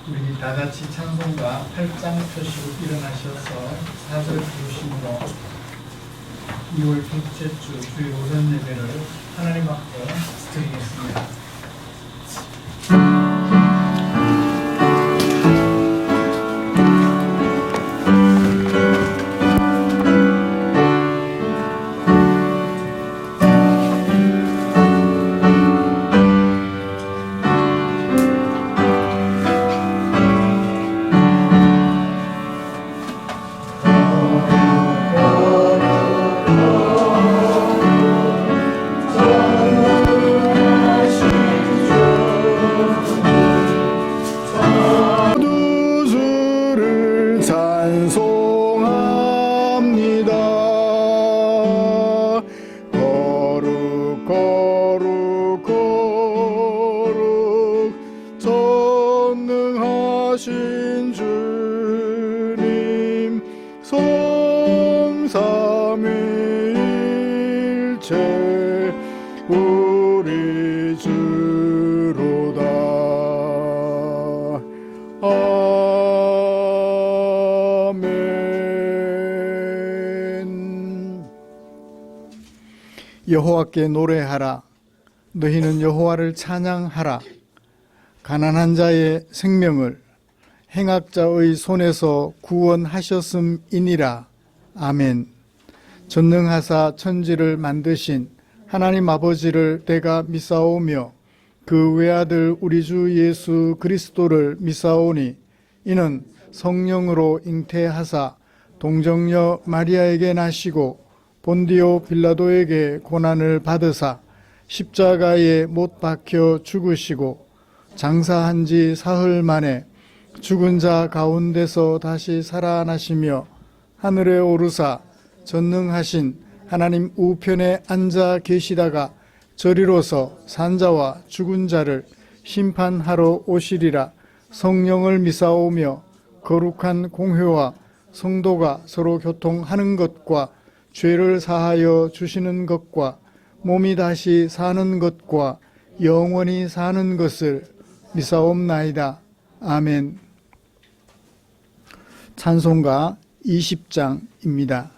우리 다 같이 찬송가 8장 펴시고 일어나셔서 사절 부르심으로 2월 둘째 주 주일 오전 예배를 하나님 앞에 드리겠습니다. 전능하신 주님 성삼위일체 우리 주로다. 아멘. 여호와께 노래하라. 너희는 여호와를 찬양하라. 가난한 자의 생명을 행악자의 손에서 구원하셨음이니라. 아멘. 전능하사 천지를 만드신 하나님 아버지를 내가 믿사오며 그 외아들 우리 주 예수 그리스도를 믿사오니 이는 성령으로 잉태하사 동정녀 마리아에게 나시고 본디오 빌라도에게 고난을 받으사 십자가에 못 박혀 죽으시고 장사한 지 사흘 만에 죽은 자 가운데서 다시 살아나시며 하늘에 오르사 전능하신 하나님 우편에 앉아 계시다가 저리로서 산자와 죽은 자를 심판하러 오시리라. 성령을 믿사오며 거룩한 공회와 성도가 서로 교통하는 것과 죄를 사하여 주시는 것과 몸이 다시 사는 것과 영원히 사는 것을 믿사옵나이다. 아멘. 찬송가 20장입니다.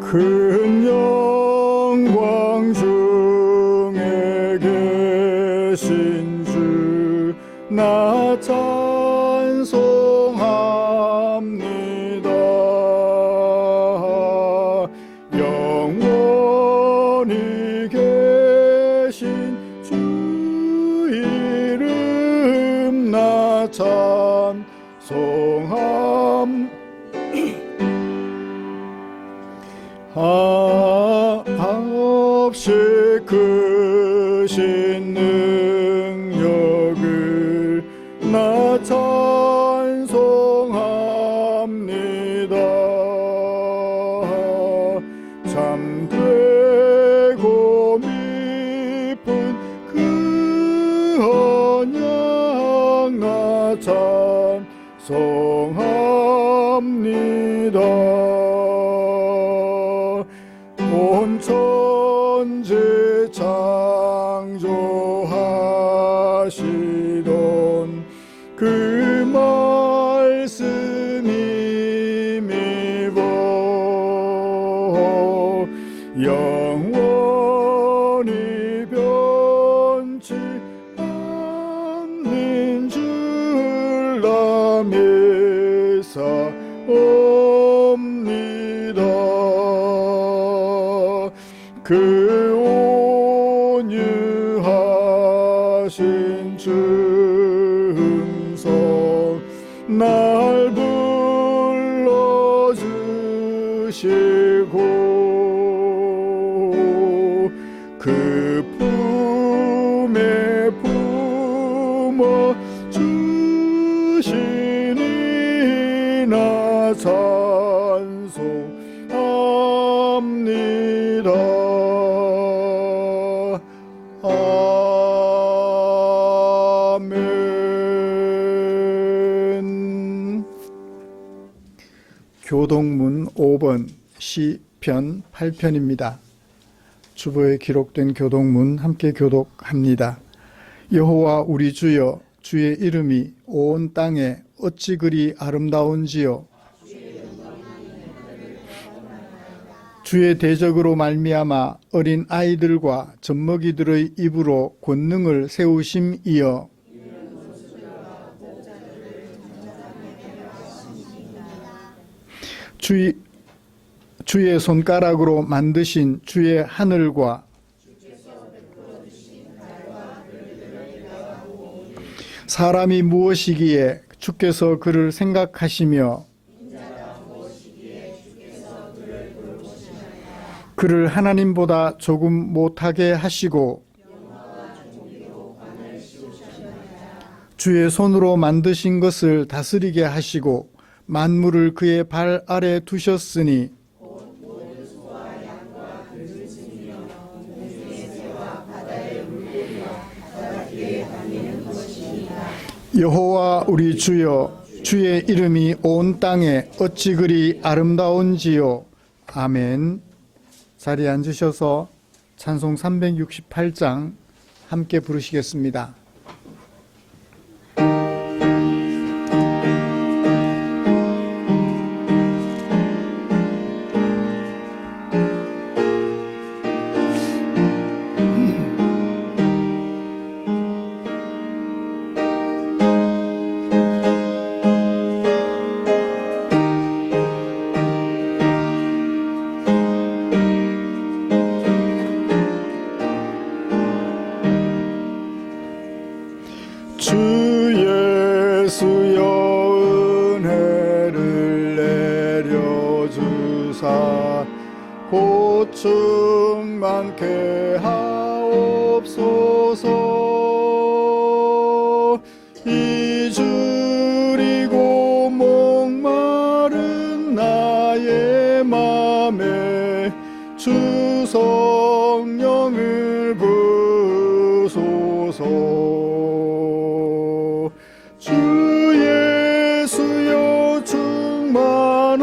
큰 영광 중에 계신 주 나 찬송합니다. 영원히 계신 주 이름 나 찬송합니다. 없이 크신 능력을 나 찬송합니다. 참되고 깊은 그 언약 나 찬송합니다. 온 천지 창조하시던 그 말씀이 미워 영원히 변치 않는 줄 나 믿사옵니다. 그 온유하신 준성 날 불러주시고 그 품에 품어 주시니 나 찬송합니다. 아멘. 교독문 5번 시편 8편입니다. 주보에 기록된 교독문 함께 교독합니다. 여호와 우리 주여, 주의 이름이 온 땅에 어찌 그리 아름다운지요. 주의 대적으로 말미암아 어린 아이들과 젖먹이들의 입으로 권능을 세우심이여. 주의 손가락으로 만드신 주의 하늘과 사람이 무엇이기에 주께서 그를 생각하시며 그를 하나님보다 조금 못하게 하시고 주의 손으로 만드신 것을 다스리게 하시고 만물을 그의 발 아래 두셨으니 여호와 우리 주여, 주의 이름이 온 땅에 어찌 그리 아름다운지요. 아멘. 자리에 앉으셔서 찬송 368장 함께 부르시겠습니다. 주 예수여 은혜를 내려주사 곧 충만케 하옵소서. 이주리고 목마른 나의 맘에 주 성령을 부소서. 주 예수여 충만한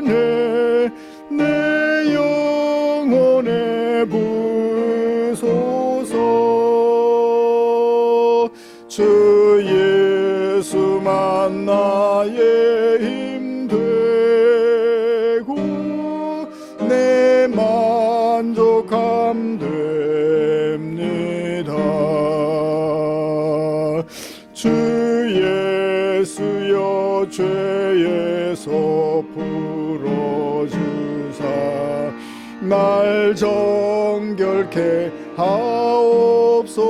은혜 내 영혼에 부소서. 주 예수만 나의 힘 되고 내 만족함 됩니다. 주 예수여 죄에서 풀어주사 날 정결케 하옵소서.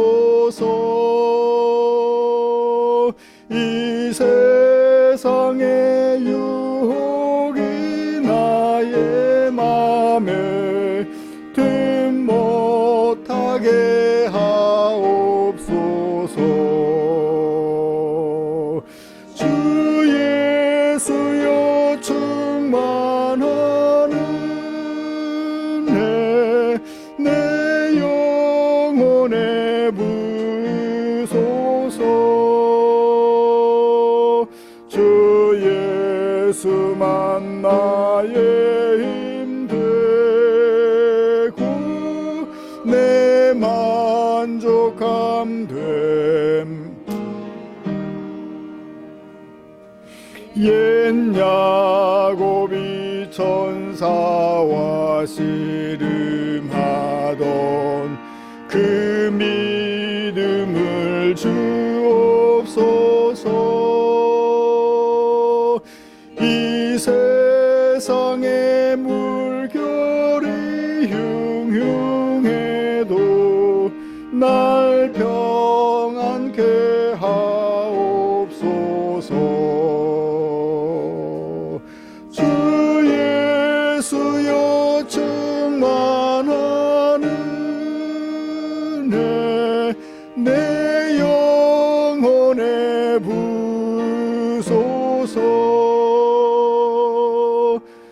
이 세상의 유혹이 나의 맘에 틈 못하게 하옵소서. 주 예수여 충만한 은혜 내 영혼에 부소서. 주 예수만 나의 힘 되고 내 만족함 됨. 옛 야곱이 천사와 씨름하던 그 믿음을 주옵소서. 이 세상의 물결이 흉흉해도 날 평안케 하옵소서. 주 예수여 충만한 은혜 내 영혼에 부소서.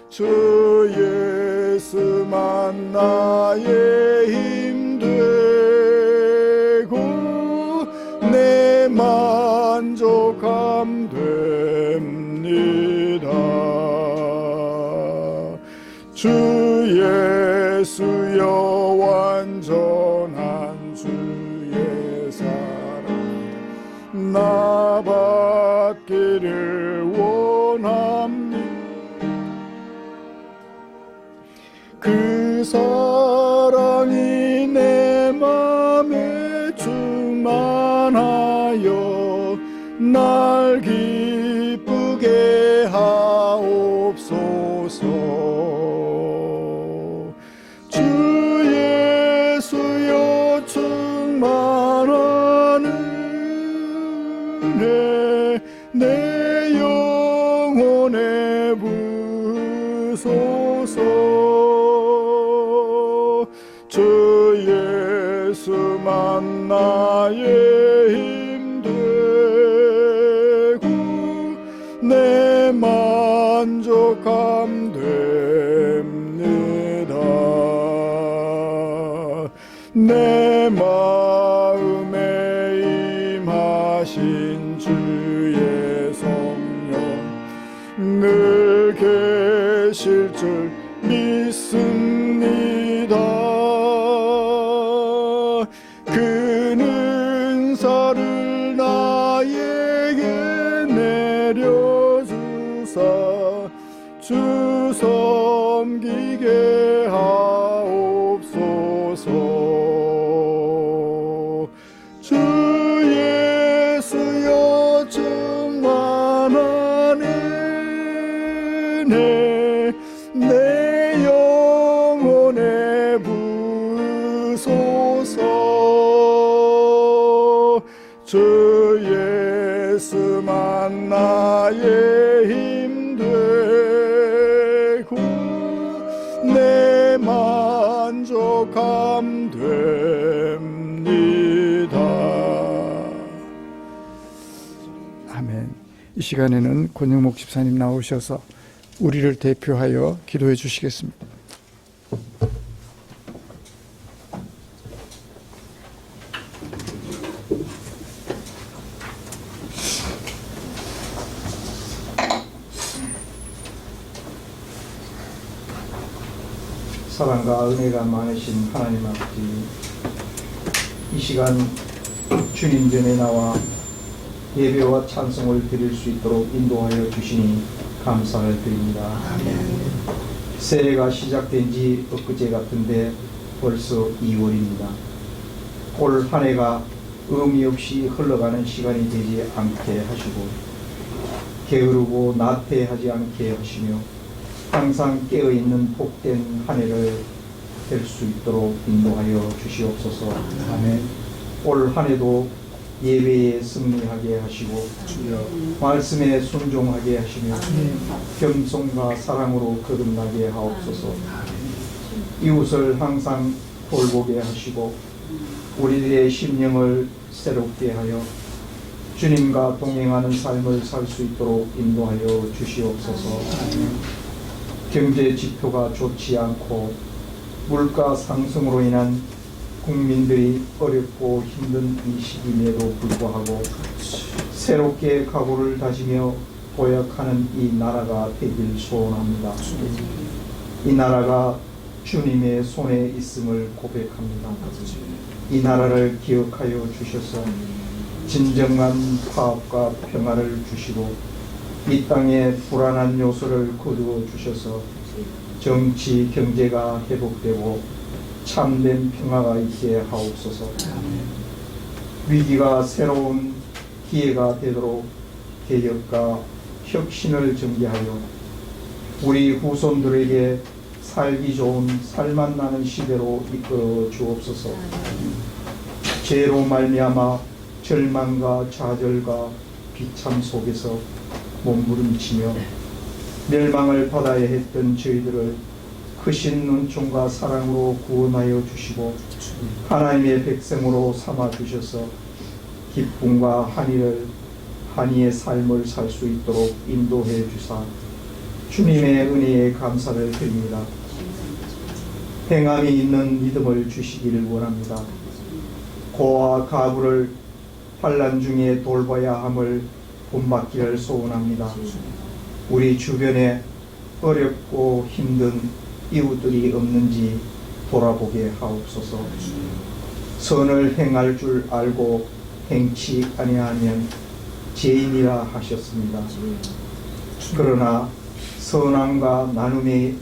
주 예수만 나의 힘 되고 내 만족함 됩니다. 예수여 완전한 주의 사랑 나 받기를 원합니다. 그 사랑이 내 맘에 충만하여 날 기쁘게 하옵소서. 주 예수여 충만한 은혜 내 영혼에 부소서. 주 예수만 나의 힘 되고 내 만족함 됩니다. 내 마음에 임하신 주의 성령 늘 계실 줄 믿습니다. 그는 은사를 나에게 내려주사 주 섬기게 하옵소서. 주 예수여 충만한 은혜 내 영혼에 부소서. 주 예수만 나의 힘 되고 내 만족함 됩니다. 아멘. 이 시간에는 권영목 집사님 나오셔서 우리를 대표하여 기도해 주시겠습니다. 사랑과 은혜가 많으신 하나님 아버지, 이 시간 주님 전에 나와 예배와 찬송을 드릴 수 있도록 인도하여 주시니 감사를 드립니다. 새해가 시작된 지 엊그제 같은데 벌써 2월입니다. 올 한 해가 의미 없이 흘러가는 시간이 되지 않게 하시고 게으르고 나태하지 않게 하시며 항상 깨어있는 복된 한 해를 될 수 있도록 인도하여 주시옵소서. 아멘. 올 한 해도 예배에 승리하게 하시고 말씀에 순종하게 하시며 겸손과 사랑으로 거듭나게 하옵소서. 이웃을 항상 돌보게 하시고 우리들의 심령을 새롭게 하여 주님과 동행하는 삶을 살 수 있도록 인도하여 주시옵소서. 경제 지표가 좋지 않고 물가 상승으로 인한 국민들이 어렵고 힘든 이 시기임에도 불구하고 새롭게 각오를 다지며 도약하는 이 나라가 되길 소원합니다. 이 나라가 주님의 손에 있음을 고백합니다. 이 나라를 기억하여 주셔서 진정한 화합과 평화를 주시고 이 땅의 불안한 요소를 거두어 주셔서 정치, 경제가 회복되고 참된 평화가 있게 하옵소서. 위기가 새로운 기회가 되도록 개혁과 혁신을 전개하여 우리 후손들에게 살기 좋은 살맛 나는 시대로 이끌어 주옵소서. 죄로 말미암아 절망과 좌절과 비참 속에서 몸부림치며 멸망을 받아야 했던 저희들을 크신 은총과 사랑으로 구원하여 주시고 하나님의 백성으로 삼아 주셔서 기쁨과 한이의 삶을 살 수 있도록 인도해 주사 주님의 은혜에 감사를 드립니다. 행함이 있는 믿음을 주시기를 원합니다. 고와 가부를 환난 중에 돌봐야 함을 본받기를 소원합니다. 우리 주변에 어렵고 힘든 이웃들이 없는지 돌아보게 하옵소서. 선을 행할 줄 알고 행치 아니하면 죄인이라 하셨습니다. 그러나 선함과 나눔이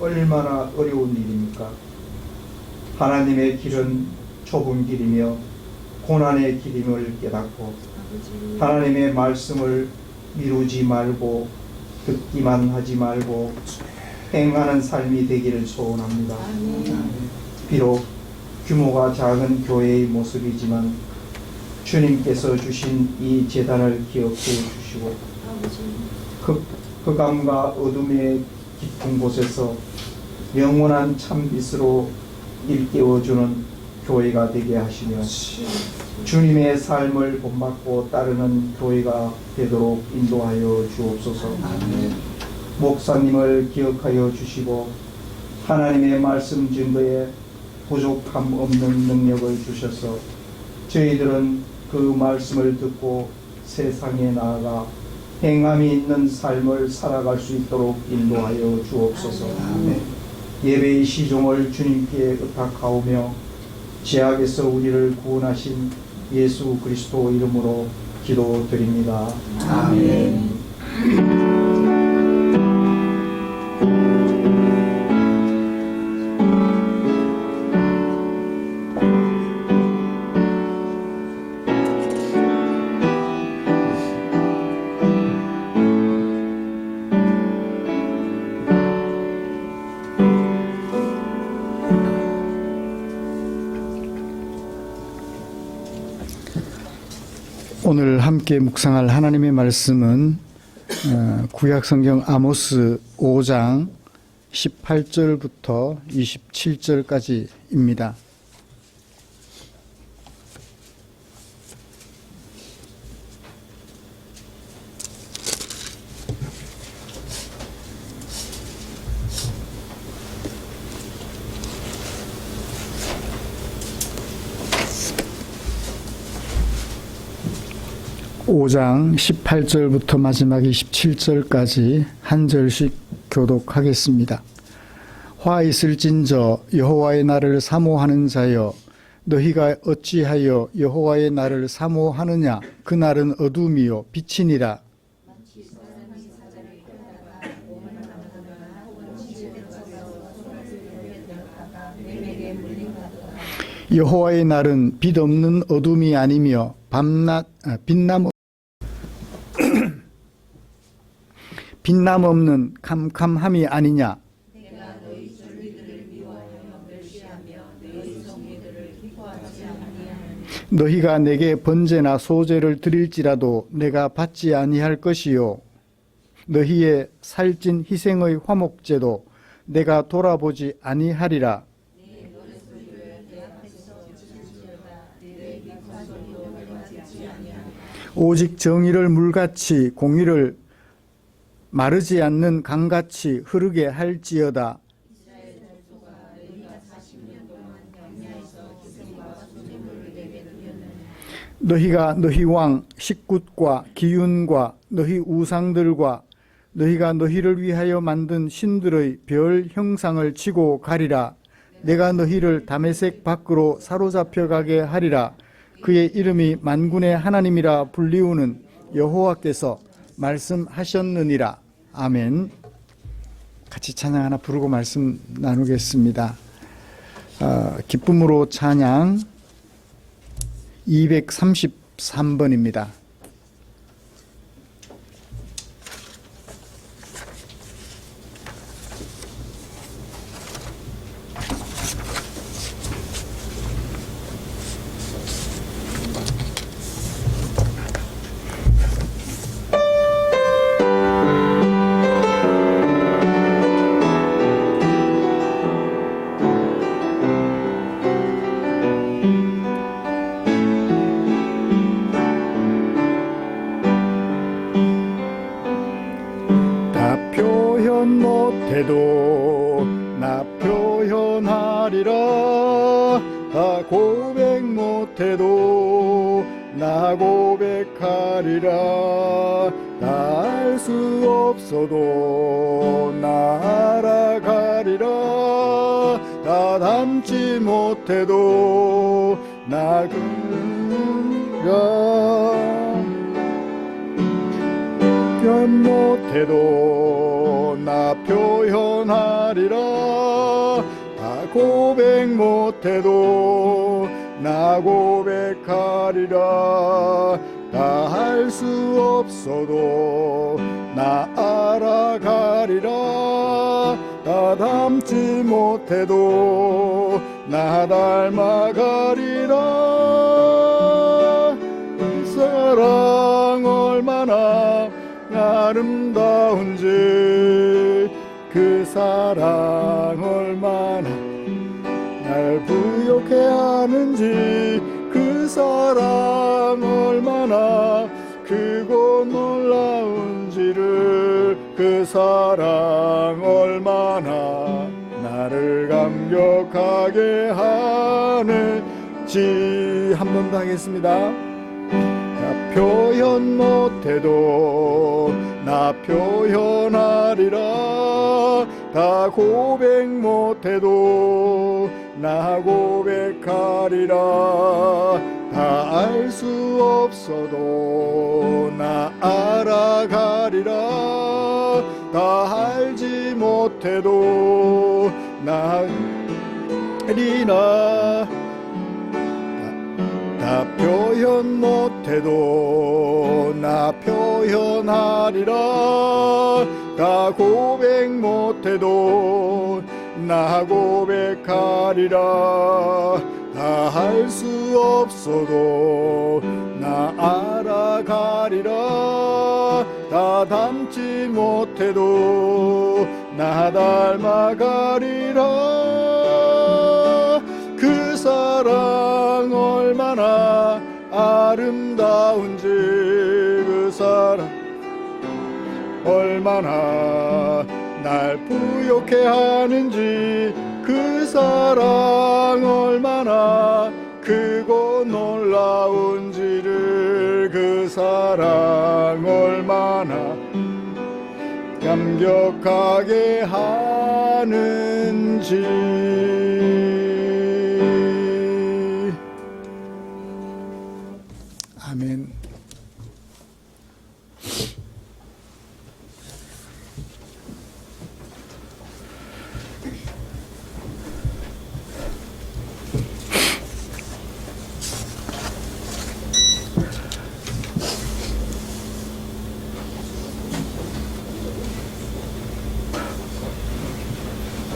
얼마나 어려운 일입니까? 하나님의 길은 좁은 길이며 고난의 길임을 깨닫고 하나님의 말씀을 미루지 말고 듣기만 하지 말고 행하는 삶이 되기를 소원합니다. 비록 규모가 작은 교회의 모습이지만 주님께서 주신 이 재단을 기억해 주시고 흑암과 어둠의 깊은 곳에서 영원한 참빛으로 일깨워주는 교회가 되게 하시며 주님의 삶을 본받고 따르는 교회가 되도록 인도하여 주옵소서. 목사님을 기억하여 주시고 하나님의 말씀 증거에 부족함 없는 능력을 주셔서 저희들은 그 말씀을 듣고 세상에 나아가 행함이 있는 삶을 살아갈 수 있도록 인도하여 주옵소서. 예배의 시종을 주님께 의탁하오며 죄악에서 우리를 구원하신 예수 그리스도 이름으로 기도드립니다. 아멘. 오늘 함께 묵상할 하나님의 말씀은 구약성경 아모스 5장 18절부터 27절까지입니다. 오 장 18절부터 마지막 27절까지 한 절씩 교독하겠습니다. 화 있을진저 여호와의 날을 사모하는 자여 너희가 어찌하여 여호와의 날을 사모하느냐 그 날은 어둠이요 빛이니라. 여호와의 날은 빛 없는 어둠이 아니며 빛남 없는 캄캄함이 아니냐. 내가 너희 전리들을 미워하여 멸시하며 너희 성리들을 기뻐하지 아니하느니 너희가 내게 번제나 소제를 드릴지라도 내가 받지 아니할 것이요 너희의 살찐 희생의 화목제도 내가 돌아보지 아니하리라. 오직 정의를 물같이 공의를 마르지 않는 강같이 흐르게 할지어다. 너희가 너희 왕 식굿과 기윤과 너희 우상들과 너희가 너희를 위하여 만든 신들의 별 형상을 치고 가리라. 내가 너희를 다메섹 밖으로 사로잡혀 가게 하리라. 그의 이름이 만군의 하나님이라 불리우는 여호와께서 말씀하셨느니라. 아멘. 같이 찬양 하나 부르고 말씀 나누겠습니다. 기쁨으로 찬양 233번입니다. 못해도 나 표현하리라. 다 고백 못해도 나 고백하리라. 다 알 수 없어도 나 알아가리라. 다 다 담지 못해도 나 표현 못해도 나 표현하리라. 다 고백 못해도 나 고백하리라. 다 할 수 없어도 나 알아가리라. 다 담지 못해도 나 닮아가리라. 이 사랑 얼마나 아름다운지, 그 사랑 얼마나 날 부욕해 하는지, 그 사랑 얼마나 크고 놀라운지를, 그 사랑 얼마나 나를 감격하게 하는지. 한 번 더 하겠습니다. 나 표현 못해도 나 표현하리라. 다 고백 못해도 나 고백하리라. 다 알 수 없어도 나 알아가리라. 다 알지 못해도 나 알리라. 다 표현 못해도 나 표현하리라. 다 고백 못해도 나 고백하리라. 다 할 수 없어도 나 알아가리라. 다 담지 못해도 나 닮아가리라. 그 사랑 얼마나 아름다운지, 그 사랑 얼마나 날 부욕해 하는지, 그 사랑 얼마나 크고 놀라운지를, 그 사랑 얼마나 감격하게 하는지. 아멘.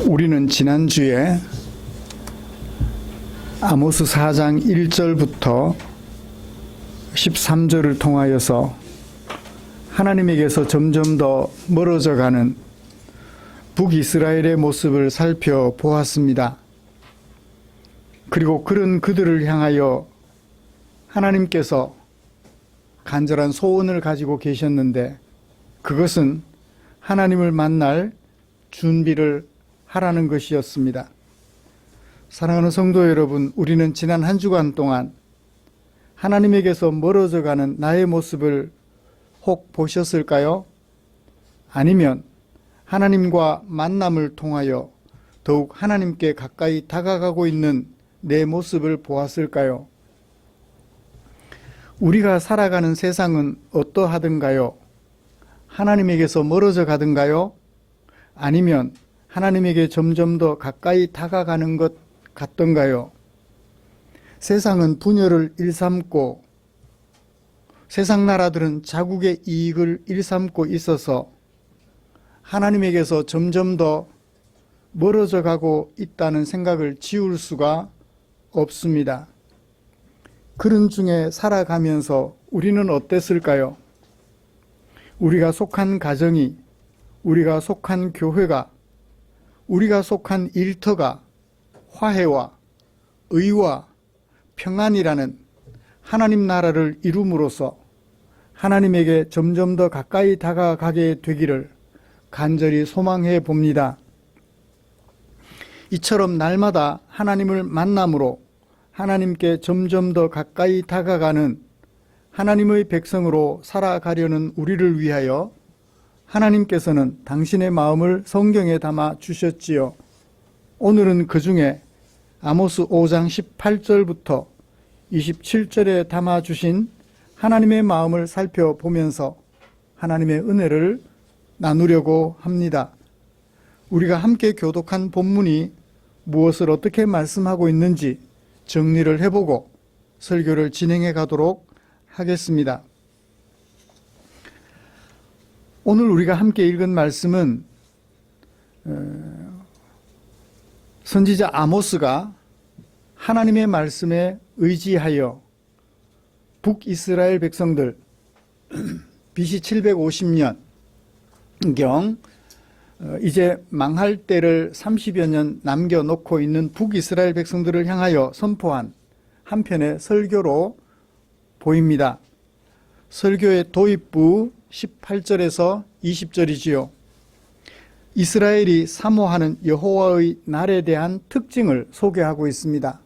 우리는 지난주에 아모스 4장 1절부터 13절을 통하여서 하나님에게서 점점 더 멀어져 가는 북이스라엘의 모습을 살펴보았습니다. 그리고 그런 그들을 향하여 하나님께서 간절한 소원을 가지고 계셨는데, 그것은 하나님을 만날 준비를 하라는 것이었습니다. 사랑하는 성도 여러분, 우리는 지난 한 주간 동안 하나님에게서 멀어져 가는 나의 모습을 혹 보셨을까요? 아니면 하나님과 만남을 통하여 더욱 하나님께 가까이 다가가고 있는 내 모습을 보았을까요? 우리가 살아가는 세상은 어떠하던가요? 하나님에게서 멀어져 가던가요? 아니면 하나님에게 점점 더 가까이 다가가는 것 같던가요? 세상은 분열을 일삼고 세상 나라들은 자국의 이익을 일삼고 있어서 하나님에게서 점점 더 멀어져 가고 있다는 생각을 지울 수가 없습니다. 그런 중에 살아가면서 우리는 어땠을까요? 우리가 속한 가정이, 우리가 속한 교회가, 우리가 속한 일터가 화해와 의와 평안이라는 하나님 나라를 이룸으로써 하나님에게 점점 더 가까이 다가가게 되기를 간절히 소망해 봅니다. 이처럼 날마다 하나님을 만남으로 하나님께 점점 더 가까이 다가가는 하나님의 백성으로 살아가려는 우리를 위하여 하나님께서는 당신의 마음을 성경에 담아 주셨지요. 오늘은 그 중에 아모스 5장 18절부터 27절에 담아주신 하나님의 마음을 살펴보면서 하나님의 은혜를 나누려고 합니다. 우리가 함께 교독한 본문이 무엇을 어떻게 말씀하고 있는지 정리를 해보고 설교를 진행해 가도록 하겠습니다. 오늘 우리가 함께 읽은 말씀은 선지자 아모스가 하나님의 말씀에 의지하여 북이스라엘 백성들 BC 750년경 이제 망할 때를 30여 년 남겨놓고 있는 북이스라엘 백성들을 향하여 선포한 한편의 설교로 보입니다. 설교의 도입부 18절에서 20절이지요. 이스라엘이 사모하는 여호와의 날에 대한 특징을 소개하고 있습니다.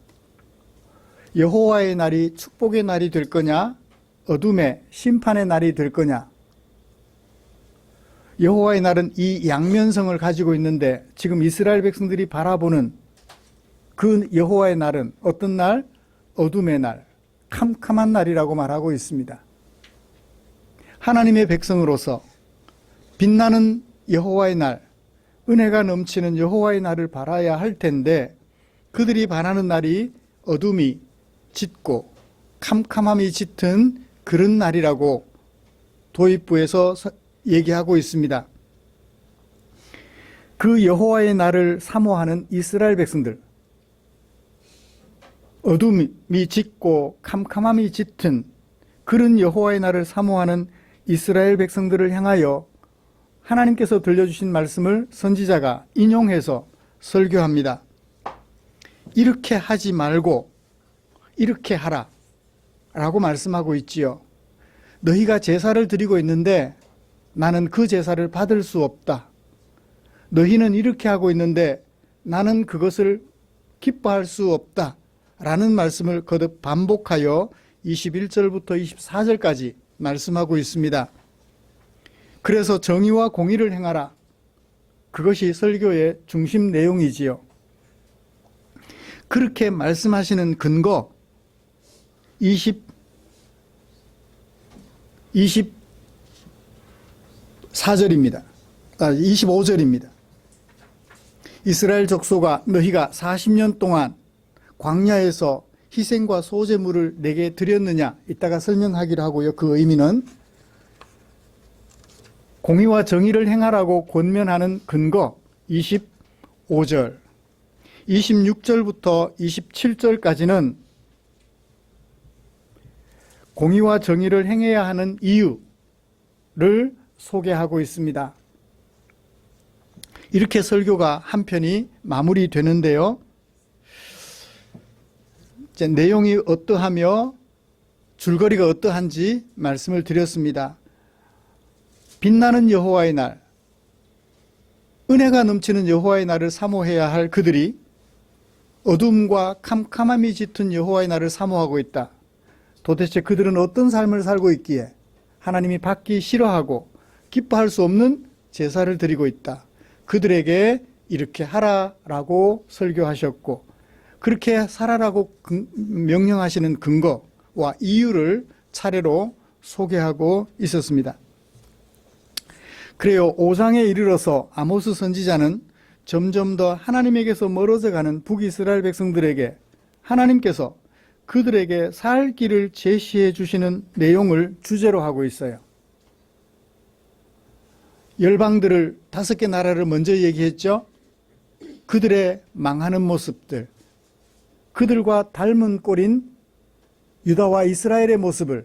여호와의 날이 축복의 날이 될 거냐, 어둠의 심판의 날이 될 거냐. 여호와의 날은 이 양면성을 가지고 있는데 지금 이스라엘 백성들이 바라보는 그 여호와의 날은 어떤 날? 어둠의 날, 캄캄한 날이라고 말하고 있습니다. 하나님의 백성으로서 빛나는 여호와의 날, 은혜가 넘치는 여호와의 날을 바라야 할 텐데 그들이 바라는 날이 어둠이 짙고 캄캄함이 짙은 그런 날이라고 도입부에서 얘기하고 있습니다. 그 여호와의 날을 사모하는 이스라엘 백성들, 어둠이 짙고 캄캄함이 짙은 그런 여호와의 날을 사모하는 이스라엘 백성들을 향하여 하나님께서 들려주신 말씀을 선지자가 인용해서 설교합니다. 이렇게 하지 말고 이렇게 하라 라고 말씀하고 있지요. 너희가 제사를 드리고 있는데 나는 그 제사를 받을 수 없다. 너희는 이렇게 하고 있는데 나는 그것을 기뻐할 수 없다 라는 말씀을 거듭 반복하여 21절부터 24절까지 말씀하고 있습니다. 그래서 정의와 공의를 행하라. 그것이 설교의 중심 내용이지요. 그렇게 말씀하시는 근거 25절입니다. 이스라엘 족속아 너희가 40년 동안 광야에서 희생과 소제물을 내게 드렸느냐, 이따가 설명하기로 하고요. 그 의미는 공의와 정의를 행하라고 권면하는 근거 25절, 26절부터 27절까지는 공의와 정의를 행해야 하는 이유를 소개하고 있습니다. 이렇게 설교가 한편이 마무리되는데요. 이제 내용이 어떠하며 줄거리가 어떠한지 말씀을 드렸습니다. 빛나는 여호와의 날, 은혜가 넘치는 여호와의 날을 사모해야 할 그들이 어둠과 캄캄함이 짙은 여호와의 날을 사모하고 있다. 도대체 그들은 어떤 삶을 살고 있기에 하나님이 받기 싫어하고 기뻐할 수 없는 제사를 드리고 있다. 그들에게 이렇게 하라라고 설교하셨고 그렇게 살아라고 명령하시는 근거와 이유를 차례로 소개하고 있었습니다. 그래요. 5장에 이르러서 아모스 선지자는 점점 더 하나님에게서 멀어져 가는 북이스라엘 백성들에게 하나님께서 그들에게 살 길을 제시해 주시는 내용을 주제로 하고 있어요. 열방들을 5개 나라를 먼저 얘기했죠. 그들의 망하는 모습들, 그들과 닮은 꼴인 유다와 이스라엘의 모습을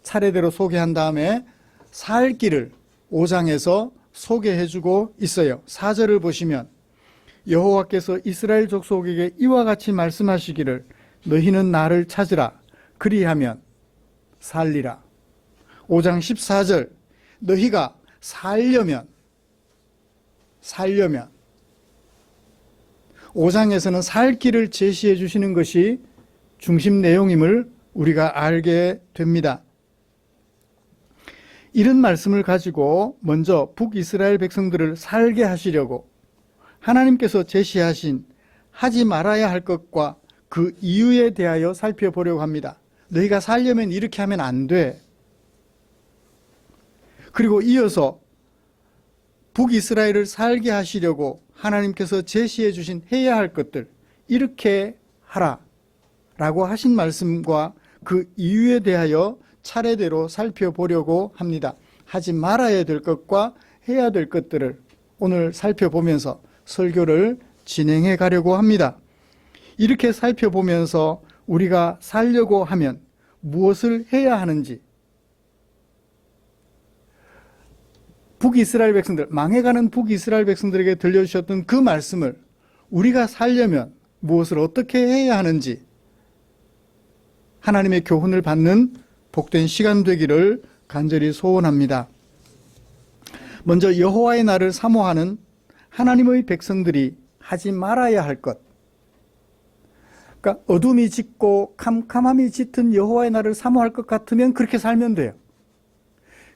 차례대로 소개한 다음에 살 길을 5장에서 소개해주고 있어요. 4절을 보시면 여호와께서 이스라엘 족속에게 이와 같이 말씀하시기를 너희는 나를 찾으라 그리하면 살리라. 5장 14절 너희가 살려면 5장에서는 살 길을 제시해 주시는 것이 중심 내용임을 우리가 알게 됩니다. 이런 말씀을 가지고 먼저 북이스라엘 백성들을 살게 하시려고 하나님께서 제시하신 하지 말아야 할 것과 그 이유에 대하여 살펴보려고 합니다. 너희가 살려면 이렇게 하면 안 돼. 그리고 이어서 북이스라엘을 살게 하시려고 하나님께서 제시해 주신 해야 할 것들, 이렇게 하라 라고 하신 말씀과 그 이유에 대하여 차례대로 살펴보려고 합니다. 하지 말아야 될 것과 해야 될 것들을 오늘 살펴보면서 설교를 진행해 가려고 합니다. 이렇게 살펴보면서 우리가 살려고 하면 무엇을 해야 하는지, 북이스라엘 백성들, 망해가는 북이스라엘 백성들에게 들려주셨던 그 말씀을 우리가 살려면 무엇을 어떻게 해야 하는지 하나님의 교훈을 받는 복된 시간 되기를 간절히 소원합니다. 먼저 여호와의 날을 사모하는 하나님의 백성들이 하지 말아야 할 것, 그러니까 어둠이 짙고 캄캄함이 짙은 여호와의 날을 사모할 것 같으면 그렇게 살면 돼요.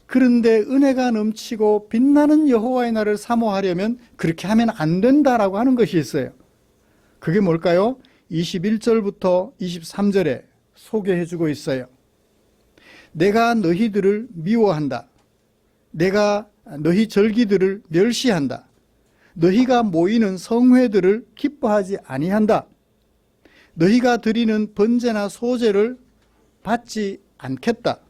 그런데 은혜가 넘치고 빛나는 여호와의 날을 사모하려면 그렇게 하면 안 된다라고 하는 것이 있어요. 그게 뭘까요? 21절부터 23절에 소개해주고 있어요. 내가 너희들을 미워한다. 내가 너희 절기들을 멸시한다. 너희가 모이는 성회들을 기뻐하지 아니한다. 너희가 드리는 번제나 소제를 받지 않겠다.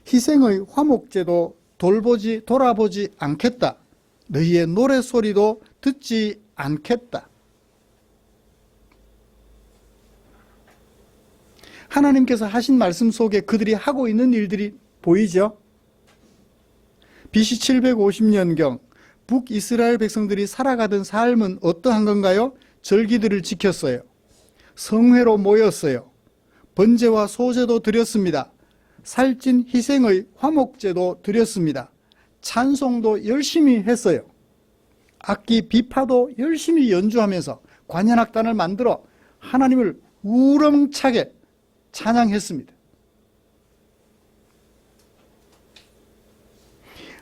희생의 화목제도 돌아보지 않겠다. 너희의 노래소리도 듣지 않겠다. 하나님께서 하신 말씀 속에 그들이 하고 있는 일들이 보이죠? BC 750년경 북이스라엘 백성들이 살아가던 삶은 어떠한 건가요? 절기들을 지켰어요. 성회로 모였어요. 번제와 소제도 드렸습니다. 살찐 희생의 화목제도 드렸습니다. 찬송도 열심히 했어요. 악기 비파도 열심히 연주하면서 관현악단을 만들어 하나님을 우렁차게 찬양했습니다.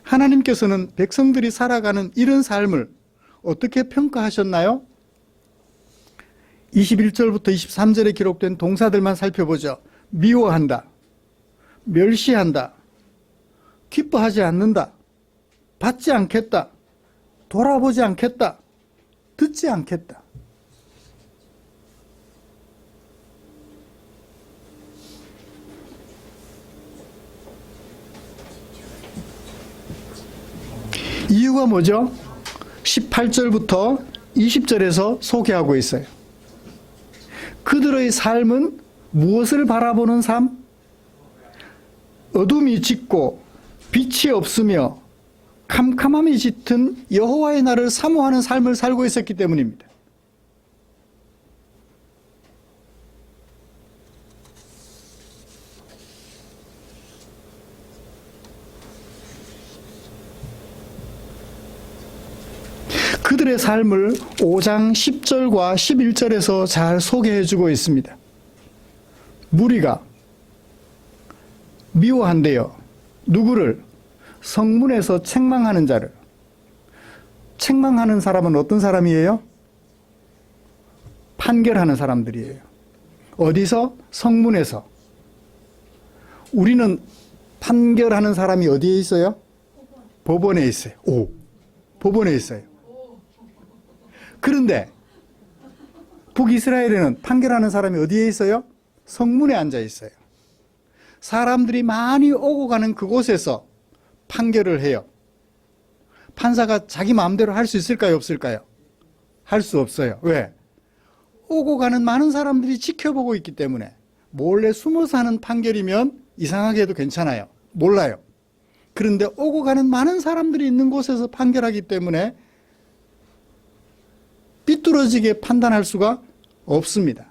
하나님께서는 백성들이 살아가는 이런 삶을 어떻게 평가하셨나요? 21절부터 23절에 기록된 동사들만 살펴보죠. 미워한다, 멸시한다, 기뻐하지 않는다, 받지 않겠다, 돌아보지 않겠다, 듣지 않겠다. 이유가 뭐죠? 18절부터 20절에서 소개하고 있어요. 그들의 삶은 무엇을 바라보는 삶? 어둠이 짙고 빛이 없으며 캄캄함이 짙은 여호와의 날을 사모하는 삶을 살고 있었기 때문입니다. 그들의 삶을 5장 10절과 11절에서 잘 소개해주고 있습니다. 무리가 미워한대요. 누구를? 성문에서 책망하는 자를. 책망하는 사람은 어떤 사람이에요? 판결하는 사람들이에요. 어디서? 성문에서. 우리는 판결하는 사람이 어디에 있어요? 법원에 있어요. 오, 법원에 있어요. 그런데 북이스라엘에는 판결하는 사람이 어디에 있어요? 성문에 앉아 있어요. 사람들이 많이 오고 가는 그곳에서 판결을 해요. 판사가 자기 마음대로 할 수 있을까요? 없을까요? 할 수 없어요. 왜? 오고 가는 많은 사람들이 지켜보고 있기 때문에. 몰래 숨어서 하는 판결이면 이상하게 해도 괜찮아요. 몰라요. 그런데 오고 가는 많은 사람들이 있는 곳에서 판결하기 때문에 삐뚤어지게 판단할 수가 없습니다.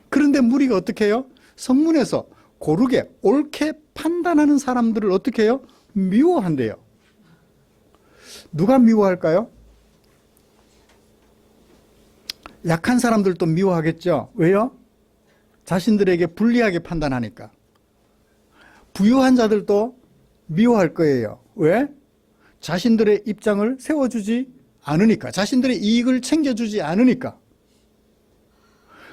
그런데 무리가 어떻게 해요? 성문에서 고르게 옳게 판단하는 사람들을 어떻게 해요? 미워한대요. 누가 미워할까요? 약한 사람들도 미워하겠죠. 왜요? 자신들에게 불리하게 판단하니까. 부유한 자들도 미워할 거예요. 왜? 자신들의 입장을 세워주지 않으니까. 자신들의 이익을 챙겨주지 않으니까.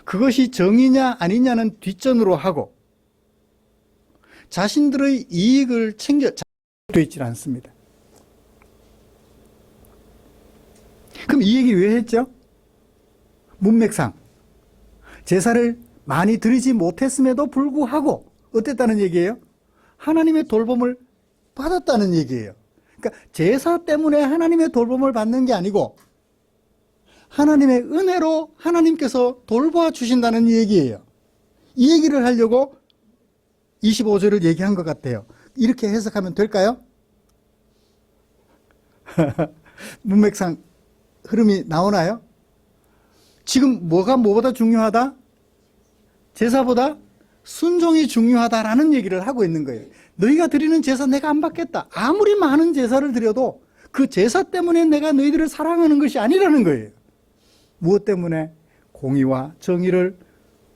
그것이 정의냐 아니냐는 뒷전으로 하고 자신들의 이익을 챙겨 되어 있지 않습니다. 그럼 이 얘기 왜 했죠? 문맥상 제사를 많이 드리지 못했음에도 불구하고 어땠다는 얘기예요? 하나님의 돌봄을 받았다는 얘기예요. 그러니까 제사 때문에 하나님의 돌봄을 받는 게 아니고 하나님의 은혜로 하나님께서 돌보아 주신다는 얘기예요. 이 얘기를 하려고 25절을 얘기한 것 같아요. 이렇게 해석하면 될까요? 문맥상 흐름이 나오나요? 지금 뭐가 뭐보다 중요하다? 제사보다 순종이 중요하다라는 얘기를 하고 있는 거예요. 너희가 드리는 제사 내가 안 받겠다. 아무리 많은 제사를 드려도 그 제사 때문에 내가 너희들을 사랑하는 것이 아니라는 거예요. 무엇 때문에? 공의와 정의를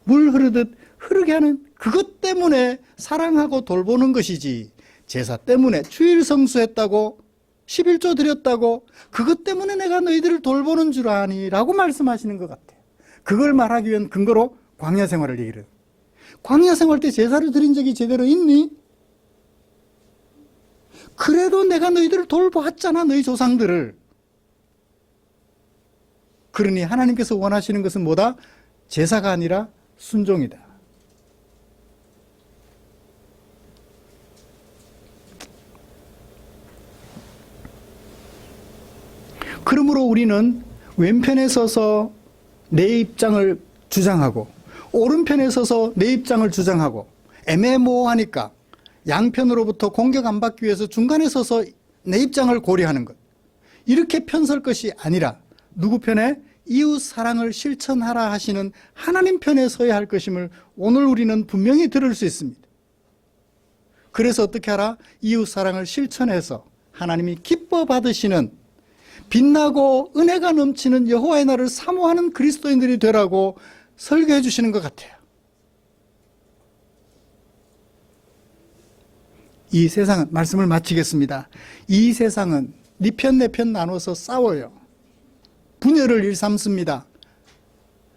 물 흐르듯 흐르게 하는 그것 때문에 사랑하고 돌보는 것이지, 제사 때문에 주일 성수했다고 11조 드렸다고 그것 때문에 내가 너희들을 돌보는 줄 아니 라고 말씀하시는 것 같아요. 그걸 말하기 위한 근거로 광야 생활을 얘기를 해요. 광야 생활 때 제사를 드린 적이 제대로 있니? 그래도 내가 너희들을 돌보았잖아, 너희 조상들을. 그러니 하나님께서 원하시는 것은 뭐다? 제사가 아니라 순종이다. 그러므로 우리는 왼편에 서서 내 입장을 주장하고 오른편에 서서 내 입장을 주장하고 애매모호하니까 양편으로부터 공격 안 받기 위해서 중간에 서서 내 입장을 고려하는 것, 이렇게 편설 것이 아니라 누구 편에? 이웃 사랑을 실천하라 하시는 하나님 편에 서야 할 것임을 오늘 우리는 분명히 들을 수 있습니다. 그래서 어떻게 하라? 이웃 사랑을 실천해서 하나님이 기뻐 받으시는 빛나고 은혜가 넘치는 여호와의 날을 사모하는 그리스도인들이 되라고 설교해 주시는 것 같아요. 이 세상은, 말씀을 마치겠습니다. 이 세상은 네 편 내 편 나눠서 싸워요. 분열을 일삼습니다.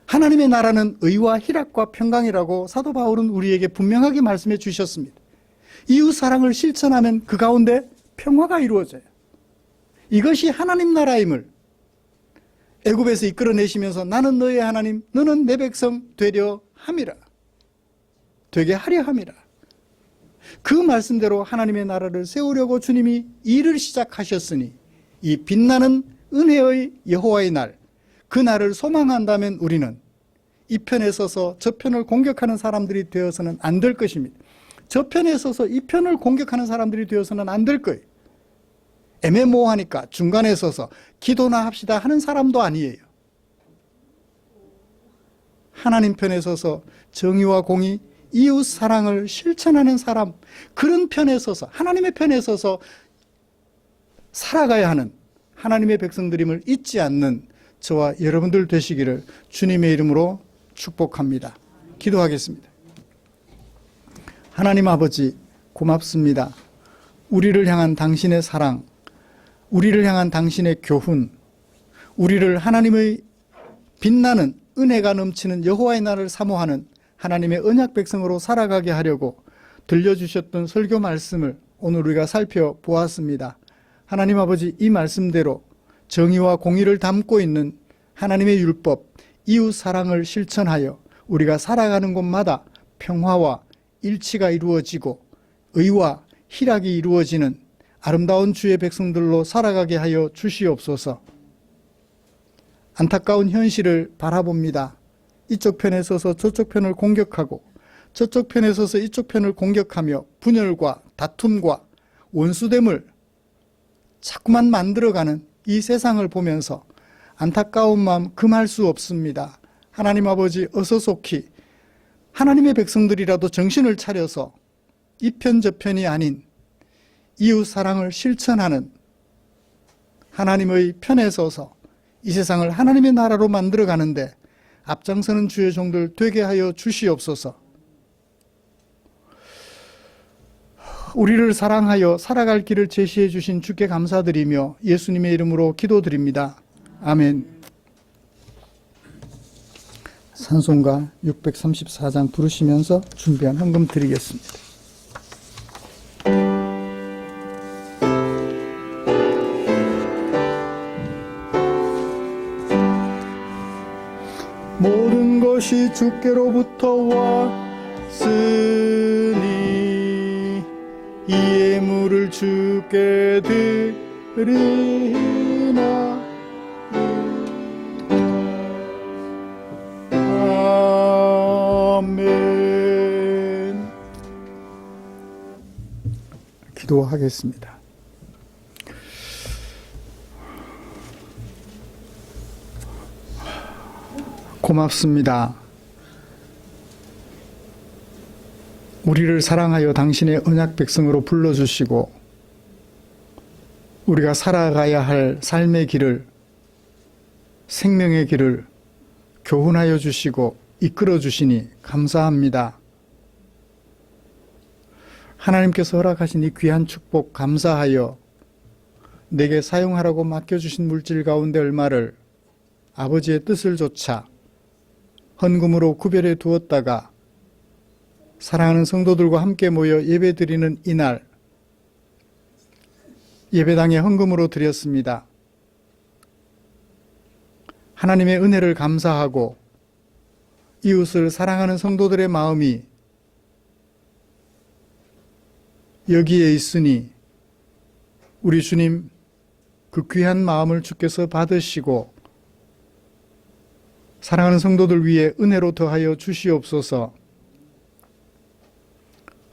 하나님의 나라는 의와 희락과 평강이라고 사도 바울은 우리에게 분명하게 말씀해 주셨습니다. 이웃 사랑을 실천하면 그 가운데 평화가 이루어져요. 이것이 하나님 나라임을 애굽에서 이끌어내시면서 나는 너의 하나님, 너는 내 백성 되려 함이라, 되게 하려 함이라. 그 말씀대로 하나님의 나라를 세우려고 주님이 일을 시작하셨으니 이 빛나는 은혜의 여호와의 날, 그 날을 소망한다면 우리는 이 편에 서서 저 편을 공격하는 사람들이 되어서는 안 될 것입니다. 저 편에 서서 이 편을 공격하는 사람들이 되어서는 안 될 거예요. 애매모호하니까 중간에 서서 기도나 합시다 하는 사람도 아니에요. 하나님 편에 서서 정의와 공의, 이웃 사랑을 실천하는 사람, 그런 편에 서서 하나님의 편에 서서 살아가야 하는 하나님의 백성들임을 잊지 않는 저와 여러분들 되시기를 주님의 이름으로 축복합니다. 기도하겠습니다. 하나님 아버지, 고맙습니다. 우리를 향한 당신의 사랑, 우리를 향한 당신의 교훈, 우리를 하나님의 빛나는 은혜가 넘치는 여호와의 날을 사모하는 하나님의 언약 백성으로 살아가게 하려고 들려주셨던 설교 말씀을 오늘 우리가 살펴보았습니다. 하나님 아버지, 이 말씀대로 정의와 공의를 담고 있는 하나님의 율법, 이웃 사랑을 실천하여 우리가 살아가는 곳마다 평화와 일치가 이루어지고 의와 희락이 이루어지는 아름다운 주의 백성들로 살아가게 하여 주시옵소서. 안타까운 현실을 바라봅니다. 이쪽 편에 서서 저쪽 편을 공격하고 저쪽 편에 서서 이쪽 편을 공격하며 분열과 다툼과 원수됨을 자꾸만 만들어가는 이 세상을 보면서 안타까운 마음 금할 수 없습니다. 하나님 아버지, 어서 속히 하나님의 백성들이라도 정신을 차려서 이 편 저 편이 아닌 이웃 사랑을 실천하는 하나님의 편에 서서 이 세상을 하나님의 나라로 만들어가는데 앞장서는 주의 종들 되게 하여 주시옵소서. 우리를 사랑하여 살아갈 길을 제시해 주신 주께 감사드리며 예수님의 이름으로 기도드립니다. 아멘. 찬송가 634장 부르시면서 준비한 헌금 드리겠습니다. 모든 것이 주께로부터 왔으니 이 예물을 주께 드리나. 아멘. 기도하겠습니다. 고맙습니다. 우리를 사랑하여 당신의 언약 백성으로 불러주시고 우리가 살아가야 할 삶의 길을, 생명의 길을 교훈하여 주시고 이끌어 주시니 감사합니다. 하나님께서 허락하신 이 귀한 축복 감사하여 내게 사용하라고 맡겨주신 물질 가운데 얼마를 아버지의 뜻을 조차 헌금으로 구별해 두었다가 사랑하는 성도들과 함께 모여 예배드리는 이날 예배당에 헌금으로 드렸습니다. 하나님의 은혜를 감사하고 이웃을 사랑하는 성도들의 마음이 여기에 있으니 우리 주님 그 귀한 마음을 주께서 받으시고 사랑하는 성도들 위해 은혜로 더하여 주시옵소서.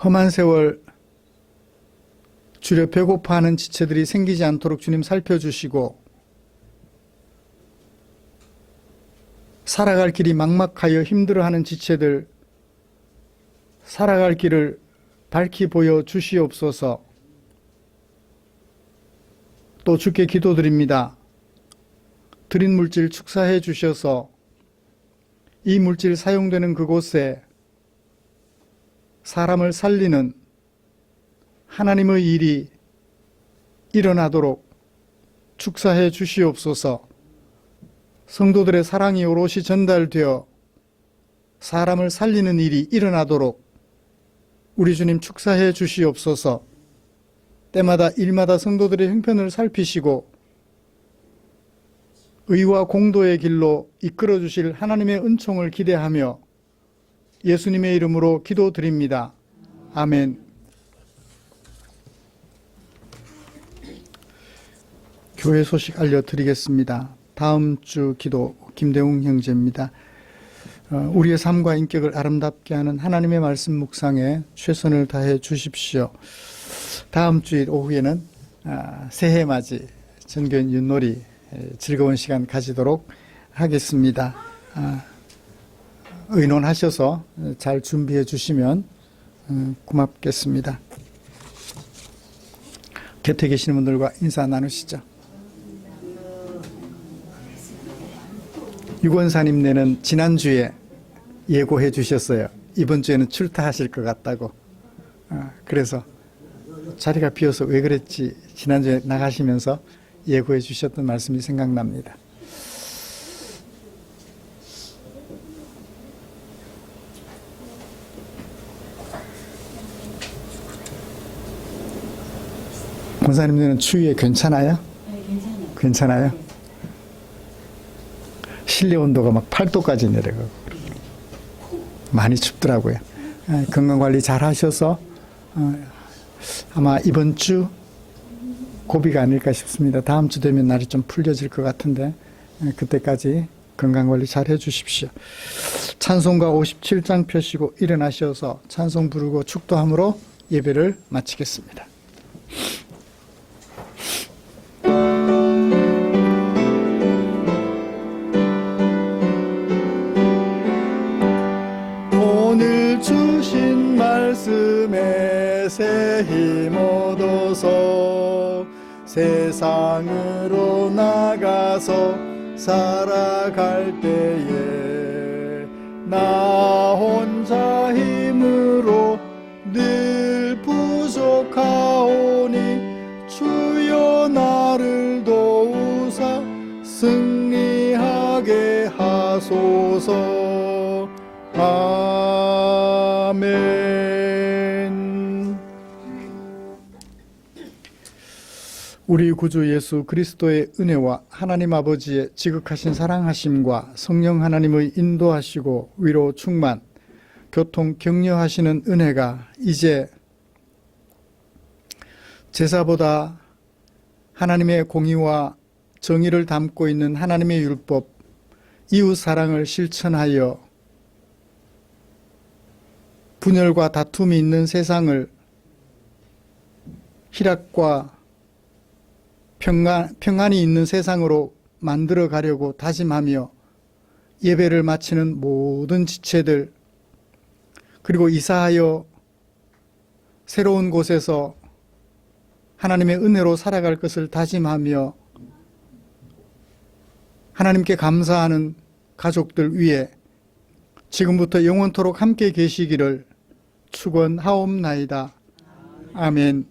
험한 세월 주려 배고파하는 지체들이 생기지 않도록 주님 살펴주시고 살아갈 길이 막막하여 힘들어하는 지체들 살아갈 길을 밝히 보여 주시옵소서. 또 주께 기도드립니다. 드린 물질 축사해 주셔서 이 물질 사용되는 그곳에 사람을 살리는 하나님의 일이 일어나도록 축사해 주시옵소서. 성도들의 사랑이 오롯이 전달되어 사람을 살리는 일이 일어나도록 우리 주님 축사해 주시옵소서. 때마다 일마다 성도들의 형편을 살피시고 의와 공도의 길로 이끌어 주실 하나님의 은총을 기대하며 예수님의 이름으로 기도드립니다. 아멘. 교회 소식 알려드리겠습니다. 다음 주 기도 김대웅 형제입니다. 우리의 삶과 인격을 아름답게 하는 하나님의 말씀 묵상에 최선을 다해 주십시오. 다음 주일 오후에는 새해 맞이 전교인 윷놀이 즐거운 시간 가지도록 하겠습니다. 의논하셔서 잘 준비해 주시면 고맙겠습니다. 곁에 계시는 분들과 인사 나누시죠. 유권사님네는 지난주에 예고해 주셨어요. 이번 주에는 출타하실 것 같다고. 그래서 자리가 비어서 왜 그랬지 지난주에 나가시면서 예고해 주셨던 말씀이 생각납니다. 권사님들은 추위에 괜찮아요? 네, 괜찮아요. 괜찮아요? 실내 온도가 막 8도까지 내려가고 많이 춥더라고요. 건강관리 잘 하셔서 아마 이번 주 고비가 아닐까 싶습니다. 다음 주 되면 날이 좀 풀려질 것 같은데 그때까지 건강관리 잘 해주십시오. 찬송가 57장 펴시고 일어나셔서 찬송 부르고 축도함으로 예배를 마치겠습니다. 오늘 주신 말씀에 새 힘 얻어서 세상으로 나가서 살아갈 때에 나 혼자 힘으로 늘 부족하오니 주여 나를 도우사 승리하게 하소서. 우리 구주 예수 그리스도의 은혜와 하나님 아버지의 지극하신 사랑하심과 성령 하나님의 인도하시고 위로 충만, 교통 격려하시는 은혜가 이제 제사보다 하나님의 공의와 정의를 담고 있는 하나님의 율법, 이웃 사랑을 실천하여 분열과 다툼이 있는 세상을 희락과 평안이 있는 세상으로 만들어 가려고 다짐하며 예배를 마치는 모든 지체들, 그리고 이사하여 새로운 곳에서 하나님의 은혜로 살아갈 것을 다짐하며 하나님께 감사하는 가족들 위에 지금부터 영원토록 함께 계시기를 축원하옵나이다. 아멘.